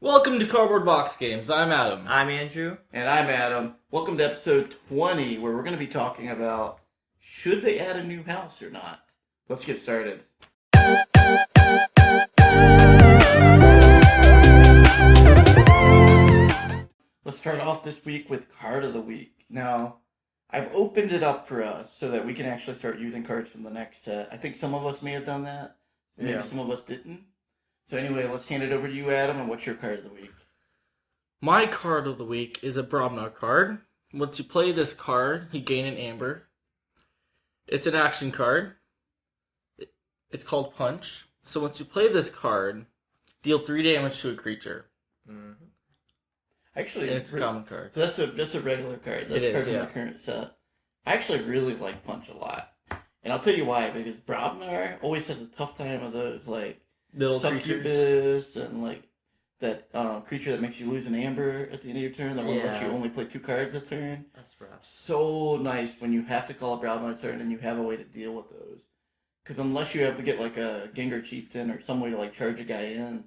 Welcome to Cardboard Box Games. I'm Adam. I'm Andrew. And I'm Adam. Welcome to episode 20, where we're going to be talking about should they add a new house or not. Let's get started. Let's start off this week with Card of the Week. Now, I've opened it up for us so that we can actually start using cards from the next set. I think some of us may have done that. Maybe Yeah. some of us didn't. So anyway, let's hand it over to you, Adam, and what's your card of the week? My card of the week is a Brobnar card. Once you play this card, you gain an amber. It's an action card. It's called Punch. So once you play this card, deal 3 damage to a creature. Mm-hmm. Actually, And it's a common card. So that's a regular card. That's It a card is, from yeah. the current set. I actually really like Punch a lot. And I'll tell you why, because Brobnar always has a tough time with those, like, Little creatures. Succubus and, like, that creature that makes you lose an amber at the end of your turn, that one lets Yeah. you only play 2 cards a turn. That's rough. So nice when you have to call a Brobnar turn and you have a way to deal with those. Because unless you have to get, like, a Gengar Chieftain or some way to, like, charge a guy in,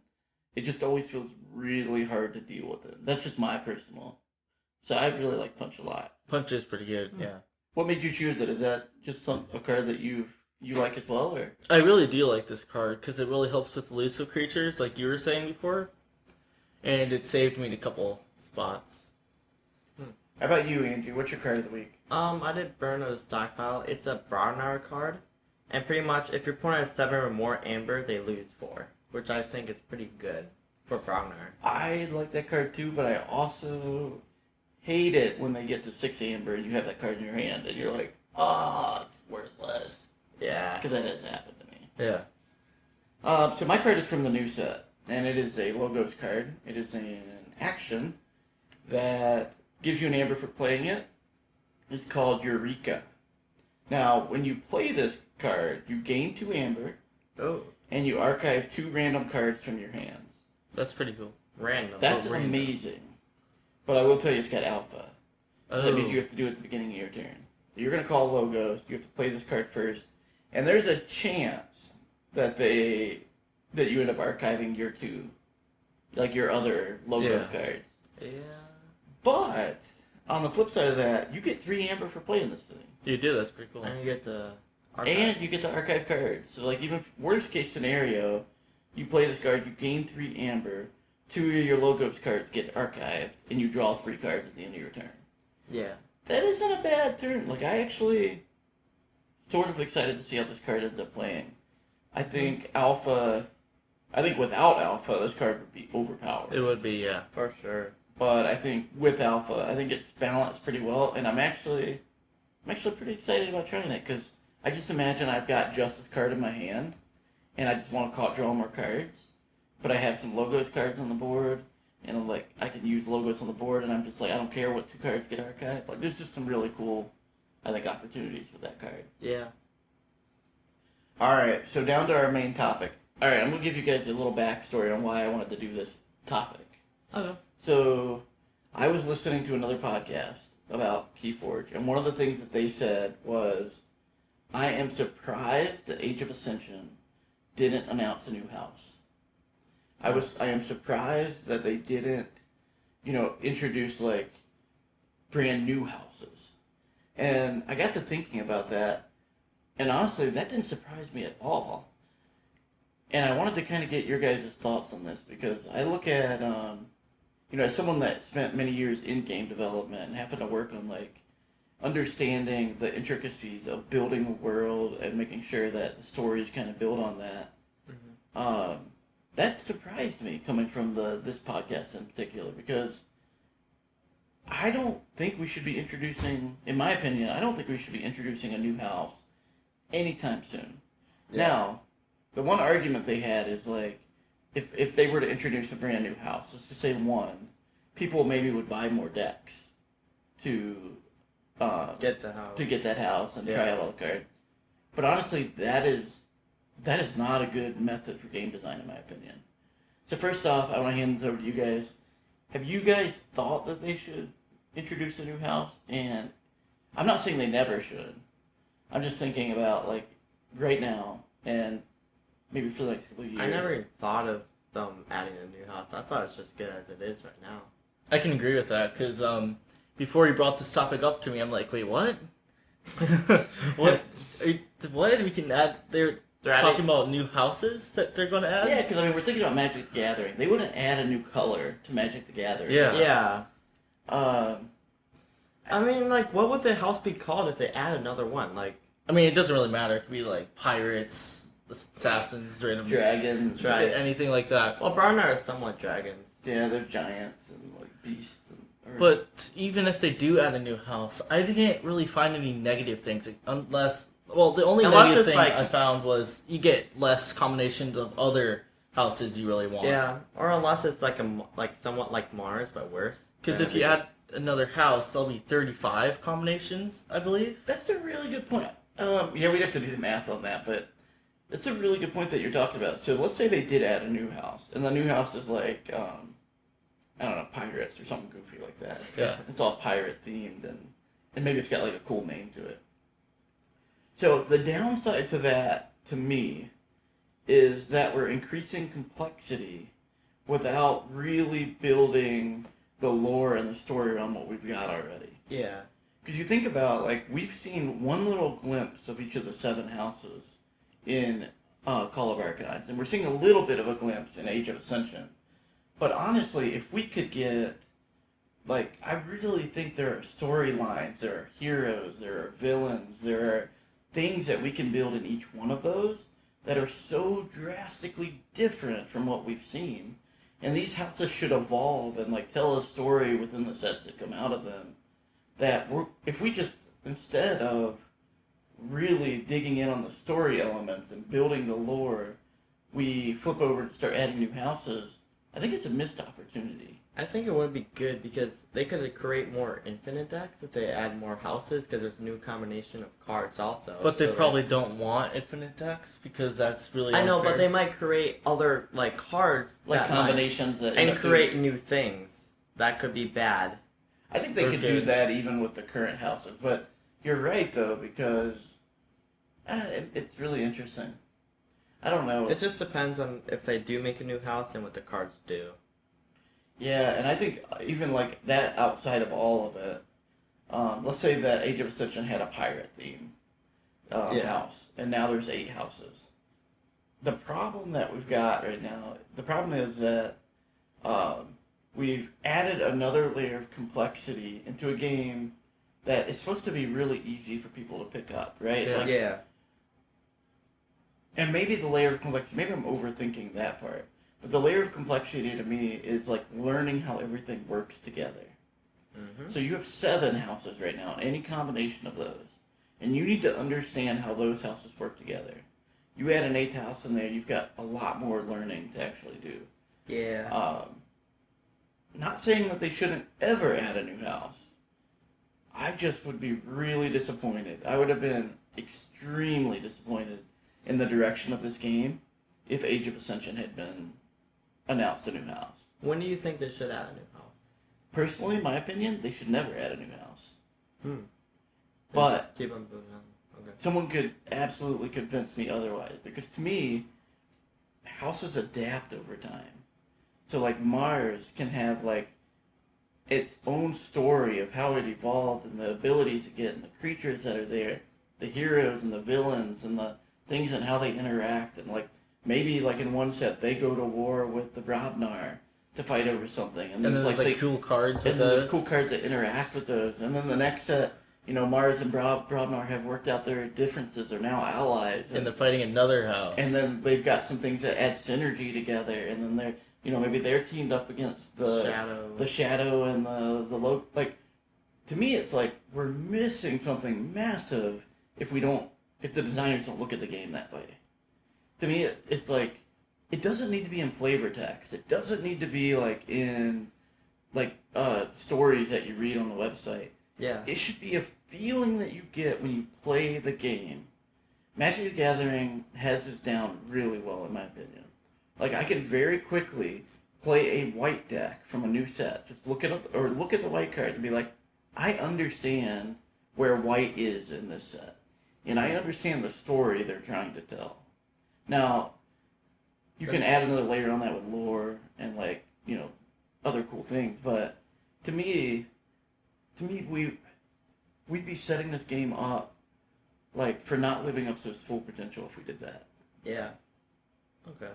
it just always feels really hard to deal with it. That's just my personal. So I really like Punch a lot. Punch is pretty good, yeah. What made you choose it? Is that just a card that you like as well, or? I really do like this card because it really helps with elusive creatures, like you were saying before. And it saved me a couple spots. How about you, Andrew? What's your card of the week? I did burn a stockpile. It's a Brownar card. And pretty much, if your opponent has 7 or more amber, they lose 4. Which I think is pretty good for Brownar. I like that card too, but I also hate it when they get to 6 amber and you have that card in your hand and you're like, it's worthless. Yeah. Because that has happened to me. Yeah. So my card is from the new set, and it is a Logos card. It is an action that gives you an amber for playing it. It's called Eureka. Now, when you play this card, you gain 2 amber, Oh. and you archive 2 random cards from your hands. That's pretty cool. Random. That's Oh, random. amazing. But I will tell you, it's got alpha. So that means Oh. you have to do it at the beginning of your turn. So you're going to call Logos. You have to play this card first. And there's a chance that you end up archiving your 2, like your other Logos Yeah. cards. Yeah. But on the flip side of that, you get 3 amber for playing this thing. You do, that's pretty cool. And you get the And you get to archive cards. So like even worst case scenario, you play this card, you gain 3 amber, 2 of your Logos cards get archived, and you draw 3 cards at the end of your turn. Yeah. That isn't a bad turn. Like, I actually sort of excited to see how this card ends up playing. I think without Alpha, this card would be overpowered. It would be, yeah. For sure. But I think with Alpha, I think it's balanced pretty well, and I'm actually pretty excited about trying it, because I just imagine I've got Justice card in my hand, and I just want to draw more cards, but I have some Logos cards on the board, and I'm like, I can use Logos on the board, and I'm just like, I don't care what 2 cards get archived. Like, there's just some really cool, I think, opportunities with that card. Yeah. Alright, so down to our main topic. Alright, I'm going to give you guys a little backstory on why I wanted to do this topic. Okay. So, I was listening to another podcast about Keyforge, and one of the things that they said was, I am surprised that Age of Ascension didn't announce a new house. I am surprised that they didn't, introduce, like, brand new houses. And I got to thinking about that, and honestly, that didn't surprise me at all. And I wanted to kind of get your guys' thoughts on this, because I look at, as someone that spent many years in game development and having to work on, like, understanding the intricacies of building a world and making sure that the stories kind of build on that, that surprised me coming from this podcast in particular, because I don't think we should be introducing, in my opinion, I don't think we should be introducing a new house anytime soon. Yeah. Now, the one argument they had is, like, if they were to introduce a brand new house, let's just say one, people maybe would buy more decks to Get the house. to get that house and Yeah. try out all the cards. But honestly, that is not a good method for game design, in my opinion. So first off, I want to hand this over to you guys. Have you guys thought that they should introduce a new house? And I'm not saying they never should. I'm just thinking about, like, right now and maybe for the next couple of years. I never even thought of them adding a new house. I thought it's just good as it is right now. I can agree with that because before you brought this topic up to me, I'm like, wait, what? What? What? We can add. They're talking about new houses that they're going to add. Yeah, because I mean, we're thinking about Magic the Gathering. They wouldn't add a new color to Magic the Gathering. Yeah. Yeah. Um, I mean, like, what would the house be called if they add another one? Like, I mean, it doesn't really matter. It could be like pirates, assassins, random dragons. Right. anything like that. well, Brownar is somewhat dragons. Yeah, they're giants and like beasts. But even if they do add a new house, I can't really find any negative things unless. Well, the only Unless negative it's thing like- I found was you get less combinations of other houses you really want. Yeah, or unless it's like somewhat like Mars, but worse. Because then if you they add another house, there'll be 35 combinations, I believe. That's a really good point. Yeah, we'd have to do the math on that, but that's a really good point that you're talking about. So let's say they did add a new house, and the new house is like, I don't know, pirates or something goofy like that. Yeah. It's all pirate themed, and maybe it's got like a cool name to it. So the downside to that, to me, is that we're increasing complexity without really building the lore and the story around what we've got already. Yeah. Because you think about, like, we've seen one little glimpse of each of the 7 houses in Call of Archives, and we're seeing a little bit of a glimpse in Age of Ascension. But honestly, if we could get, like, I really think there are storylines, there are heroes, there are villains, there are things that we can build in each one of those that are so drastically different from what we've seen. And these houses should evolve and, like, tell a story within the sets that come out of them. That if we just, instead of really digging in on the story elements and building the lore, we flip over and start adding new houses, I think it's a missed opportunity. I think it would be good because they could create more infinite decks if they add more houses because there's a new combination of cards also. But they So, probably don't want infinite decks because that's really I know, unfair. but they might create other like cards Like that combinations that... might, and create new things that could be bad. I think they Or could do good. that even with the current houses. But you're right, though, because it's really interesting. I don't know. It just depends on if they do make a new house and what the cards do. Yeah, and I think even like that outside of all of it, let's say that Age of Ascension had a pirate theme Yeah. house, and now there's 8 houses. The problem that we've got right now, the problem is that we've added another layer of complexity into a game that is supposed to be really easy for people to pick up, right? Yeah. Like, Yeah. and maybe the layer of complexity, maybe I'm overthinking that part, but the layer of complexity to me is like learning how everything works together. Mm-hmm. So you have 7 houses right now, any combination of those, and you need to understand how those houses work together. You add an 8th house in there, you've got a lot more learning to actually do. Yeah. Not saying that they shouldn't ever add a new house. I just would be really disappointed. I would have been extremely disappointed in the direction of this game if Age of Ascension had been announced a new house. When do you think they should add a new house? Personally, in my opinion, they should never add a new house. But keep on moving on. Okay. Someone could absolutely convince me otherwise, because to me, houses adapt over time. So like Mars can have like its own story of how it evolved and the abilities it gets and the creatures that are there, the heroes and the villains and the things and how they interact, and like maybe like in one set they go to war with the Brobnar to fight over something, and And then there's like they, cool cards with and then there's those. cool cards that interact with those, and then the next set, you know, Mars and Brobnar have worked out their differences, they're now allies, And they're fighting another house. and then they've got some things that add synergy together, and then they're, you know, maybe they're teamed up against the Shadow and the low. Like, to me, it's like we're missing something massive if the designers don't look at the game that way. To me, it's like it doesn't need to be in flavor text. It doesn't need to be like in like stories that you read on the website. Yeah. It should be a feeling that you get when you play the game. Magic the Gathering has this down really well, in my opinion. Like, I can very quickly play a white deck from a new set. Just look at the white card and be like, I understand where white is in this set. And I understand the story they're trying to tell. Now, you can add another layer on that with lore and like other cool things. But to me, we'd be setting this game up like for not living up to its full potential if we did that. Yeah. Okay.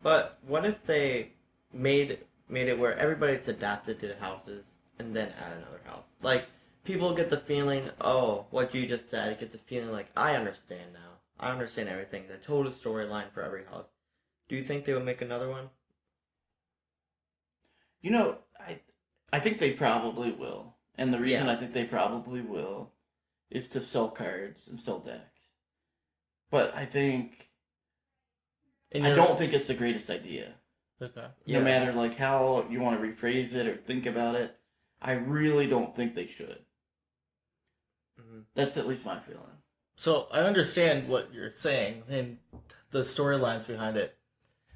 But what if they made it where everybody's adapted to the houses and then add another house? Like, people get the feeling, oh, what you just said, get the feeling like, I understand now. I understand everything. The total storyline for every house. Do you think they would make another one? I think they probably will. And the reason Yeah. I think they probably will is to sell cards and sell decks. But I don't think it's the greatest idea. Okay. Yeah. No matter like how you want to rephrase it or think about it, I really don't think they should. Mm-hmm. That's at least my feeling. So I understand what you're saying and the storylines behind it,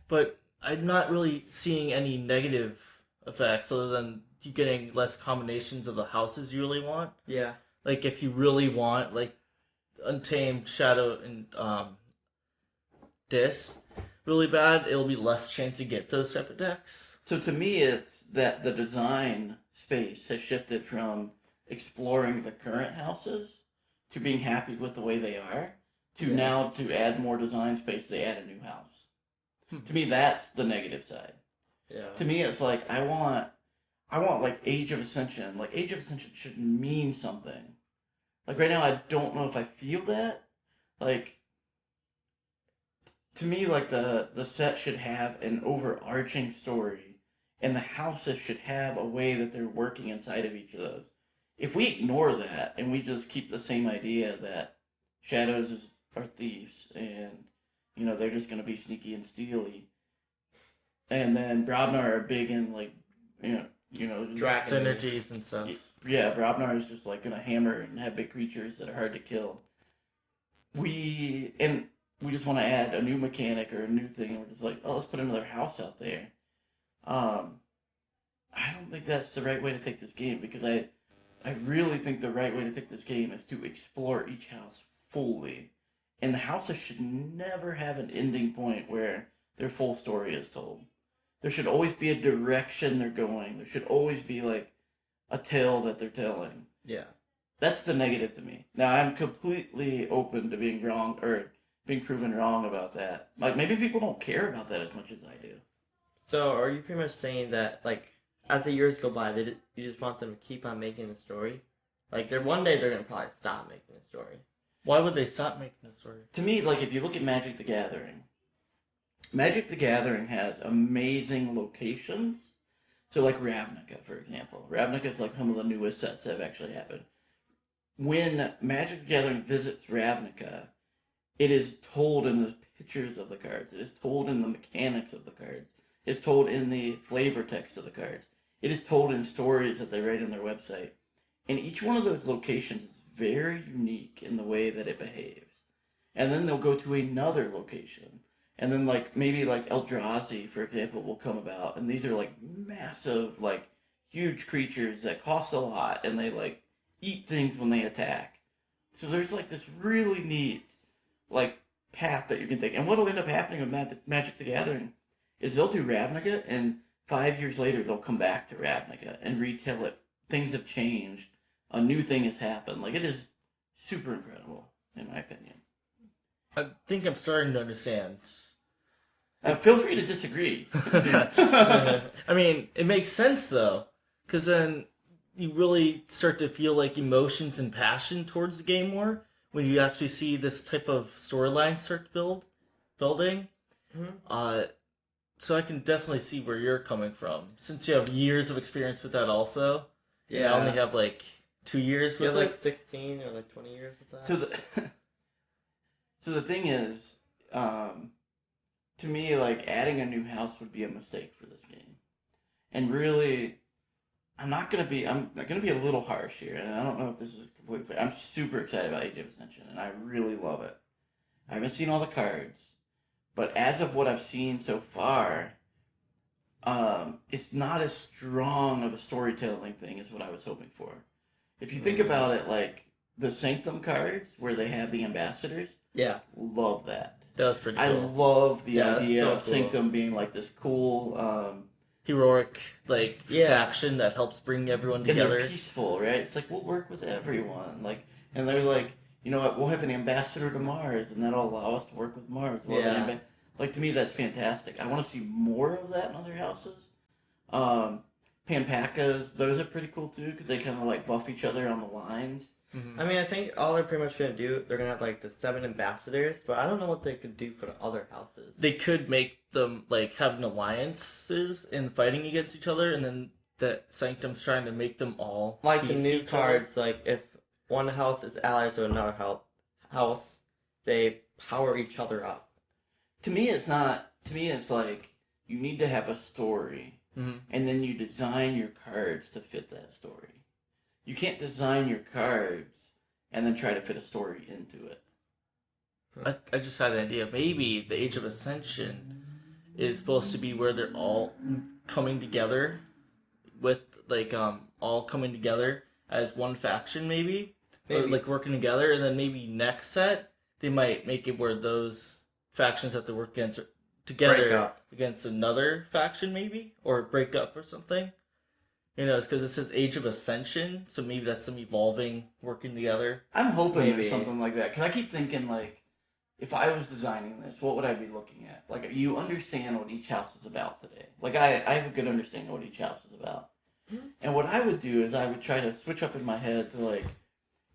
but I'm not really seeing any negative effects other than you getting less combinations of the houses you really want. Yeah. Like if you really want like Untamed, Shadow, and Dis really bad, it'll be less chance to get those type of decks. So to me, it's that the design space has shifted from exploring the current houses to being happy with the way they are to Yeah. now to add more design space, they add a new house. To me, that's the negative side. Yeah. To me, it's like I want like Age of Ascension. Like Age of Ascension should mean something. Like right now, I don't know if I feel that. Like to me, like the set should have an overarching story, and the houses should have a way that they're working inside of each of those. If we ignore that and we just keep the same idea that shadows are thieves and they're just gonna be sneaky and steely, and then Brobnar are big in like Dragon. Synergies and stuff. yeah, Brobnar is just like gonna hammer and have big creatures that are hard to kill. We just want to add a new mechanic or a new thing, and we're just like, oh, let's put another house out there. I don't think that's the right way to take this game, because I really think the right way to take this game is to explore each house fully. And the houses should never have an ending point where their full story is told. There should always be a direction they're going. There should always be like a tale that they're telling. Yeah. That's the negative to me. Now, I'm completely open to being wrong or being proven wrong about that. Like, maybe people don't care about that as much as I do. So, are you pretty much saying that, like, as the years go by, you just want them to keep on making the story? Like, one day they're going to probably stop making the story. Why would they stop making the story? To me, like, if you look at Magic the Gathering has amazing locations. So, like Ravnica, for example. Ravnica is like some of the newest sets that have actually happened. When Magic the Gathering visits Ravnica, it is told in the pictures of the cards. It is told in the mechanics of the cards. It's told in the flavor text of the cards. It is told in stories that they write on their website. And each one of those locations is very unique in the way that it behaves. And then they'll go to another location. And then, like, maybe, like, Eldrazi, for example, will come about. And these are, like, massive, like, huge creatures that cost a lot. And they, like, eat things when they attack. So there's, like, this really neat, like, path that you can take. And what'll end up happening with Magic the Gathering is they'll do Ravnica, and 5 years later they'll come back to Ravnica and retell it. Things have changed. A new thing has happened. Like, it is super incredible, in my opinion. I think I'm starting to understand. Feel free to disagree. I mean, it makes sense though, because then you really start to feel like emotions and passion towards the game more when you actually see this type of storyline start building. Mm-hmm. So I can definitely see where you're coming from, since you have years of experience with that also. Yeah. I only have like 2 years You with have it. like 16 or like 20 years with that? So the thing is, to me, like, adding a new house would be a mistake for this game. And really, I'm gonna be a little harsh here, and I don't know if this is completely fair. I'm super excited about Age of Ascension, and I really love it. I haven't seen all the cards, but as of what I've seen so far, it's not as strong of a storytelling thing as what I was hoping for. If you think about it, like, the Sanctum cards, where they have the ambassadors, Yeah. Love that. That was pretty I cool. love the Yeah, that's idea so of cool. Sanctum being like this cool, Heroic, Yeah. faction that helps bring everyone and together. they're peaceful, right? It's like, we'll work with everyone. Like, and they're like, you know what, we'll have an ambassador to Mars, and that'll allow us to work with Mars. We'll have an Yeah. like, to me, that's fantastic. I want to see more of that in other houses. Panpacas, those are pretty cool too, because they kind of like buff each other on the lines. Mhm. I mean, I think all they're pretty much gonna do, they're gonna have like the 7 ambassadors, but I don't know what they could do for the other houses. They could make them like having alliances and fighting against each other, and then that Sanctum's trying to make them all Like the piece new each other. cards, like if one house is allies to another house, they power each other up. To me, it's not. To me, it's like you need to have a story, Mhm. and then you design your cards to fit that story. You can't design your cards and then try to fit a story into it. I just had an idea. Maybe the Age of Ascension is supposed to be where they're all coming together with all coming together as one faction, maybe. Or, Maybe. like working together, and then maybe next set they might make it where those factions have to work Break together up. against another faction, maybe, or break up or something. You know, it's because it says Age of Ascension, so maybe that's some evolving, working together. I'm hoping Maybe. there's something like that. Because I keep thinking, like, if I was designing this, what would I be looking at? Like, you understand what each house is about today. Like, I have a good understanding of what each house is about. And what I would do is I would try to switch up in my head to, like,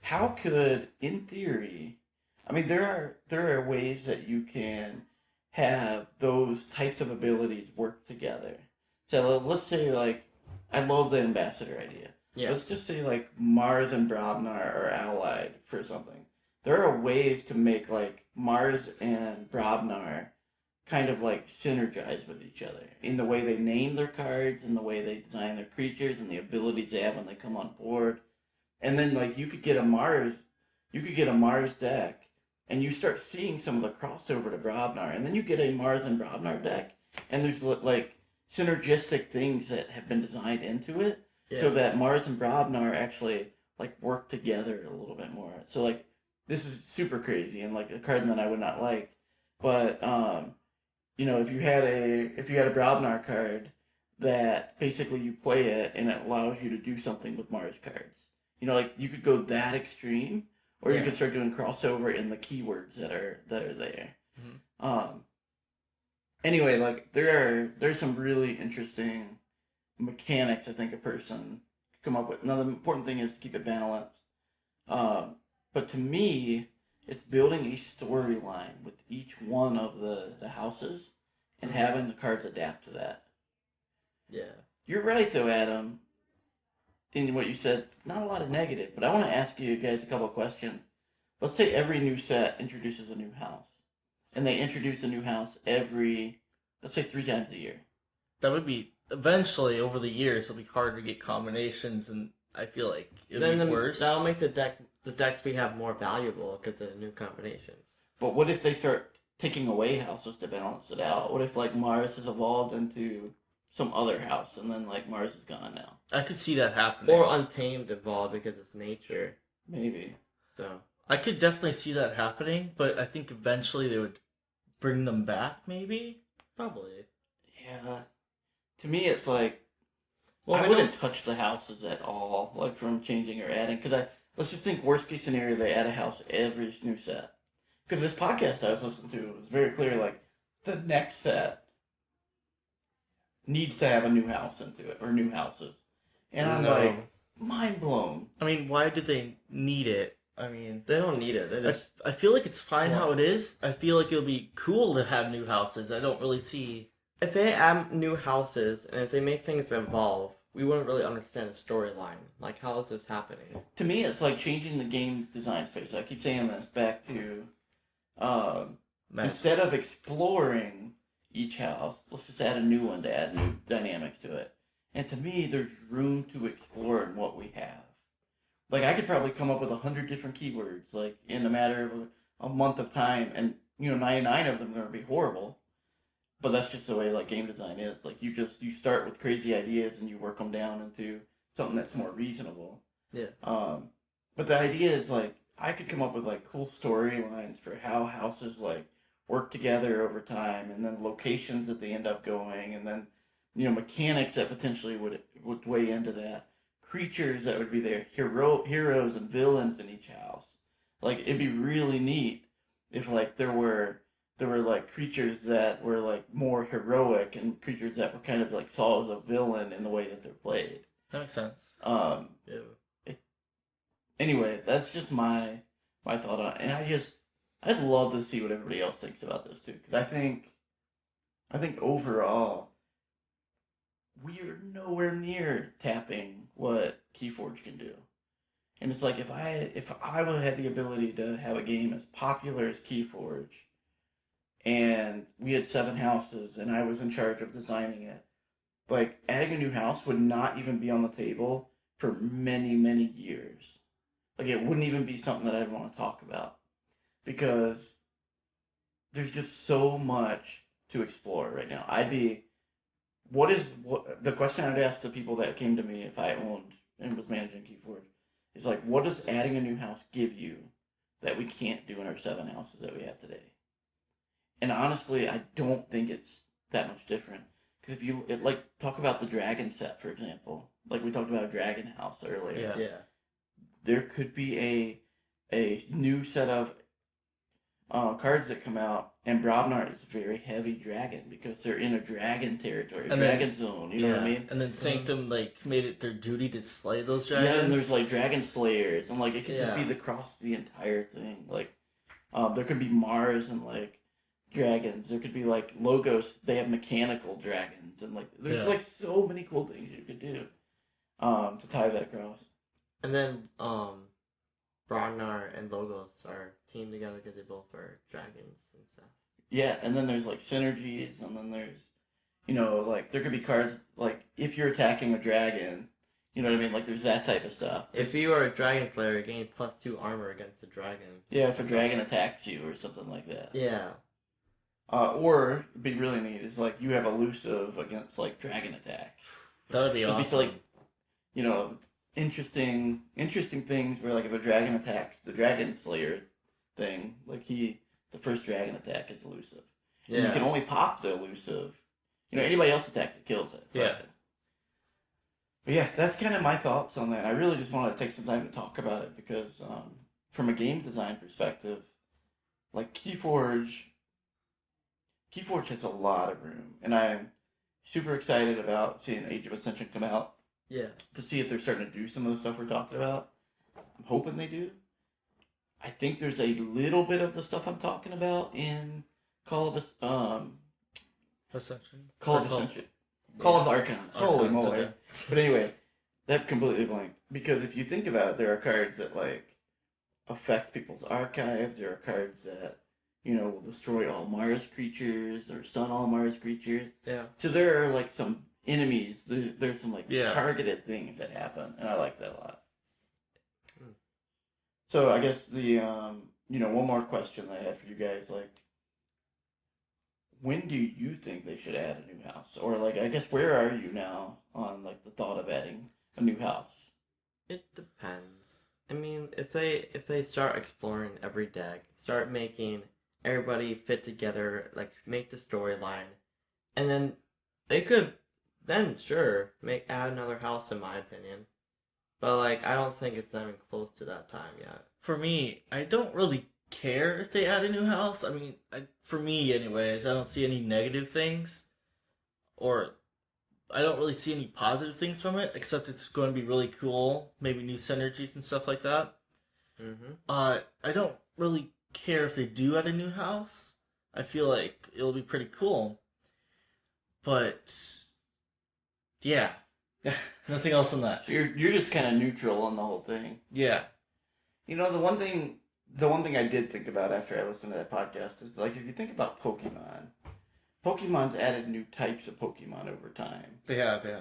how could, in theory, I mean, there are ways that you can have those types of abilities work together. So let's say, like, I love the ambassador idea. Yeah. Let's just say, like, Mars and Brobnar are allied for something. There are ways to make, like, Mars and Brobnar kind of, like, synergize with each other in the way they name their cards, in the way they design their creatures, and the abilities they have when they come on board. And then, like, you could get a Mars deck, and you start seeing some of the crossover to Brobnar, and then you get a Mars and Brobnar deck, and there's, like, synergistic things that have been designed into it, so that Mars and Brobnar actually, like, work together a little bit more. So, like, this is super crazy, and, like, a card that I would not like, but, you know, if you had a Brobnar card that basically you play it, and it allows you to do something with Mars cards. You know, like, you could go that extreme, or you Yeah. could start doing crossover in the keywords that are there. Mhm. Anyway, like, there's some really interesting mechanics I think a person could come up with. Now, the important thing is to keep it balanced. But to me, it's building a storyline with each one of the houses and having the cards adapt to that. Yeah. You're right, though, Adam, in what you said. It's not a lot of negative, but I want to ask you guys a couple of questions. Let's say every new set introduces a new house, and they introduce a new house every, let's say, 3 times a year. That would be eventually over the years. It'll be hard to get combinations, and I feel like it'd Then be worse. that'll make the decks we have more valuable because of the new combinations. But what if they start taking away houses to balance it out? What if, like, Mars has evolved into some other house, and then, like, Mars is gone now? I could see that happening. Or Untamed evolved because it's nature. Maybe. So I could definitely see that happening, but I think eventually they would bring them back, maybe. probably. Yeah. To me, it's like, Well, I we wouldn't don't- touch the houses at all, like, from changing or adding, because let's just think worst case scenario, they add a house every new set. Because this podcast I was listening to was very clear, like, the next set needs to have a new house into it, or new houses. And I'm No. like, mind blown. I mean, why did they need it? I mean, They don't need it. They just I feel like it's fine Well- how it is. I feel like it'll be cool to have new houses. I don't really see. if they add new houses and if they make things evolve, we wouldn't really understand the storyline. Like, how is this happening? To me, it's like changing the game design space. I keep saying this back to, Magic. instead of exploring each house, let's just add a new one to add new dynamics to it. And to me, there's room to explore in what we have. Like, I could probably come up with 100 different keywords, like, in a matter of a month of time, and, 99 of them are going to be horrible. But that's just the way, like, game design is. Like, you start with crazy ideas and you work them down into something that's more reasonable. Yeah. But the idea is, like, I could come up with like cool storylines for how houses like work together over time, and then locations that they end up going, and then mechanics that potentially would weigh into that, creatures that would be there, heroes and villains in each house. Like it'd be really neat if like there were like creatures that were like more heroic and creatures that were kind of like saw as a villain in the way that they're played. That makes sense. Yeah. Anyway, that's just my thought on it, and I'd love to see what everybody else thinks about this too, because I think overall we are nowhere near tapping what Keyforge can do, and it's like if I would have had the ability to have a game as popular as Keyforge, and we had 7 houses, and I was in charge of designing it, like adding a new house would not even be on the table for many, many years. Like it wouldn't even be something that I'd want to talk about, because there's just so much to explore right now. The question I'd ask the people that came to me if I owned and was managing Keyforge is like, what does adding a new house give you that we can't do in our 7 houses that we have today? And honestly, I don't think it's that much different. Because talk about the dragon set, for example. Like we talked about a dragon house earlier. Yeah. There could be a new set of cards that come out, and Brobnar is a very heavy dragon because they're in a dragon territory, dragon zone. You know what I mean? And then Sanctum made it their duty to slay those dragons. Yeah, and there's like dragon slayers, and like it could just be across the entire thing. Like there could be Mars and like dragons. There could be like Logos. They have mechanical dragons, and like there's like so many cool things you could do to tie that across. And then Brognar and Logos are teamed together because they both are dragons and stuff. Yeah, and then there's like synergies, and then there's like there could be cards like if you're attacking a dragon, you know what I mean? Like there's that type of stuff. If you are a dragon slayer, you gain +2 armor against a dragon. Yeah, if a dragon attacks you or something like that. Yeah. Or it'd be really neat is like you have elusive against like dragon attack. That would be awesome. It'd be like interesting things where like if a dragon attacks the dragon slayer thing, like the first dragon attack is elusive. Yeah. And you can only pop the elusive. Anybody else attacks it kills it. Yeah. But yeah, that's kind of my thoughts on that. I really just want to take some time to talk about it because from a game design perspective, like Keyforge has a lot of room, and I'm super excited about seeing Age of Ascension come out. Yeah. To see if they're starting to do some of the stuff we're talking about. I'm hoping they do. I think there's a little bit of the stuff I'm talking about in Call of Ascension. Call of Archons. Holy moly. Okay. But anyway, that completely blanked. Because if you think about it, there are cards that like affect people's archives. There are cards that will destroy all Mars creatures or stun all Mars creatures. Yeah. So there are like some enemies. There's some like targeted things that happen, and I like that a lot. So I guess the one more question that I had for you guys, like, when do you think they should add a new house? Or like, I guess where are you now on like the thought of adding a new house? It depends. I mean, if they start exploring every deck, start making everybody fit together, like make the storyline, and then they could sure add another house in my opinion. But like I don't think it's not even close to that time yet. For me, I don't really care if they add a new house. I mean, for me anyways, I don't see any negative things, or I don't really see any positive things from it, except it's going to be really cool, maybe new synergies and stuff like that. I don't really care if they do add a new house. I feel like it'll be pretty cool. But yeah, nothing else on that. So you're just kind of neutral on the whole thing. Yeah. The one thing I did think about after I listened to that podcast is like if you think about Pokemon's added new types of Pokemon over time. They have, yeah.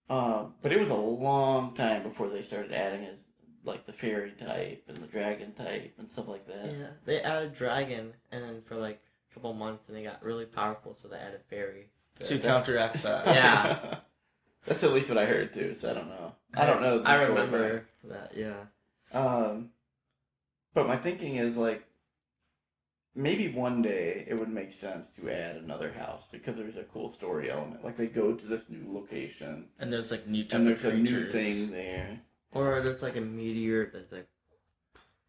But it was a long time before they started adding like the fairy type and the dragon type and stuff like that. Yeah, they added dragon, and then for like a couple months, and they got really powerful, so they added fairy to counteract that. Yeah, that's at least what I heard too. So I don't know. I don't know. I remember that. Yeah. But my thinking is like, maybe one day it would make sense to add another house because there's a cool story element. Like they go to this new location And there's like new type and of there's a new creatures. thing there. Or there's like a meteor that's like.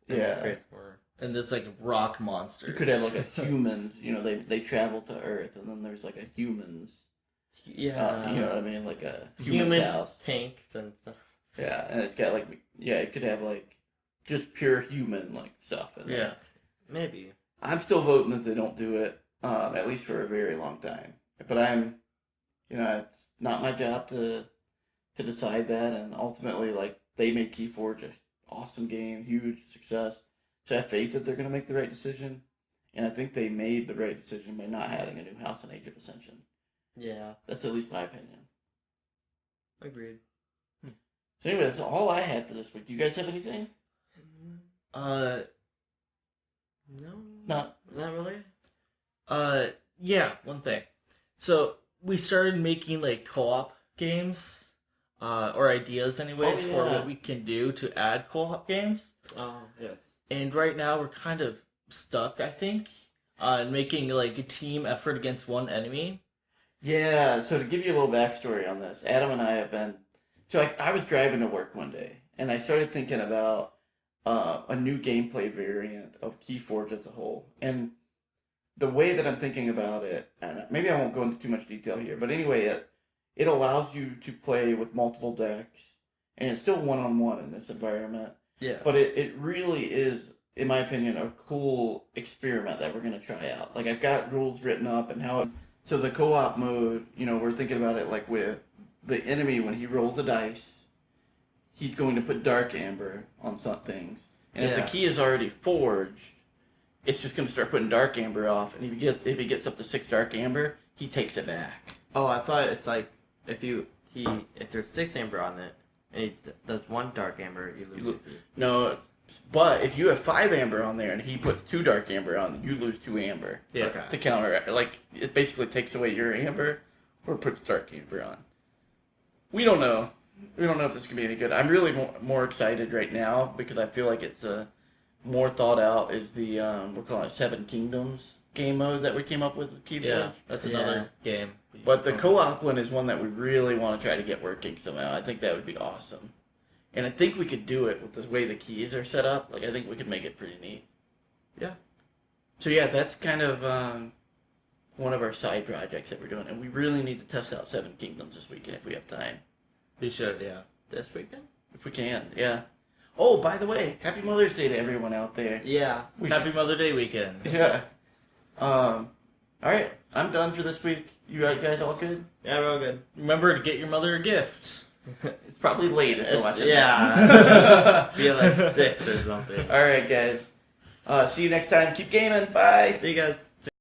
and Yeah. it creates more. And there's like rock monsters. You could have like a humans, they travel to Earth and then there's like a humans. Yeah. You know what I mean? Like a Humans, house. tanks, and stuff. Yeah, and it's got like, it could have like just pure human like stuff in there. Yeah. Maybe. I'm still voting that they don't do it, at least for a very long time. But it's not my job to decide that, and ultimately, like, they made Keyforge an awesome game, huge success. So I have faith that they're going to make the right decision, and I think they made the right decision by not having a new house in Age of Ascension. Yeah. That's at least my opinion. Agreed. So anyway, that's all I had for this week. Do you guys have anything? Uh, No. Not really. yeah, one thing. So we started making like co-op games, or ideas anyways, Oh, for yeah. what we can do to add co-op games. Oh, yes. And right now we're kind of stuck, I think, on making like a team effort against one enemy. Yeah, so to give you a little backstory on this, Adam and I have been. So I was driving to work one day, and I started thinking about a new gameplay variant of Keyforge as a whole. And the way that I'm thinking about it, and maybe I won't go into too much detail here, but anyway, it allows you to play with multiple decks, and it's still one-on-one in this environment. Yeah. But it really is, in my opinion, a cool experiment that we're going to try out. Like, I've got rules written up and how... So the co-op mode, we're thinking about it like with the enemy, when he rolls the dice, he's going to put Dark Amber on some things. And if Yeah. the key is already forged, it's just going to start putting Dark Amber off. And if he gets up to 6 Dark Amber, he takes it back. Oh, I thought it's like if there's 6 amber on it and he does 1 dark amber, you lose. No, but if you have 5 Amber on there and he puts 2 Dark Amber on, you lose 2 Amber. Yeah. Okay. To counter, like, it basically takes away your Amber or puts Dark Amber on. We don't know. We don't know if this can be any good. I'm really more excited right now because I feel like it's more thought out is the, we're calling it 7 Kingdoms game mode that we came up with Keyforge. Yeah, that's another game. But the co-op one is one that we really want to try to get working somehow. I think that would be awesome. And I think we could do it with the way the keys are set up. Like, I think we could make it pretty neat. Yeah. So yeah, that's kind of one of our side projects that we're doing. And we really need to test out 7 Kingdoms this weekend if we have time. We should, yeah. This weekend? If we can, yeah. Oh, by the way, Happy Mother's Day to everyone out there. Yeah. Happy Mother Day weekend. Yeah. Alright, I'm done for this week. You guys all good? Yeah, we're all good. Remember to get your mother a gift. It's probably late if you're watching. Yeah. Be like 6 or something. Alright, guys. See you next time. Keep gaming. Bye. See you guys.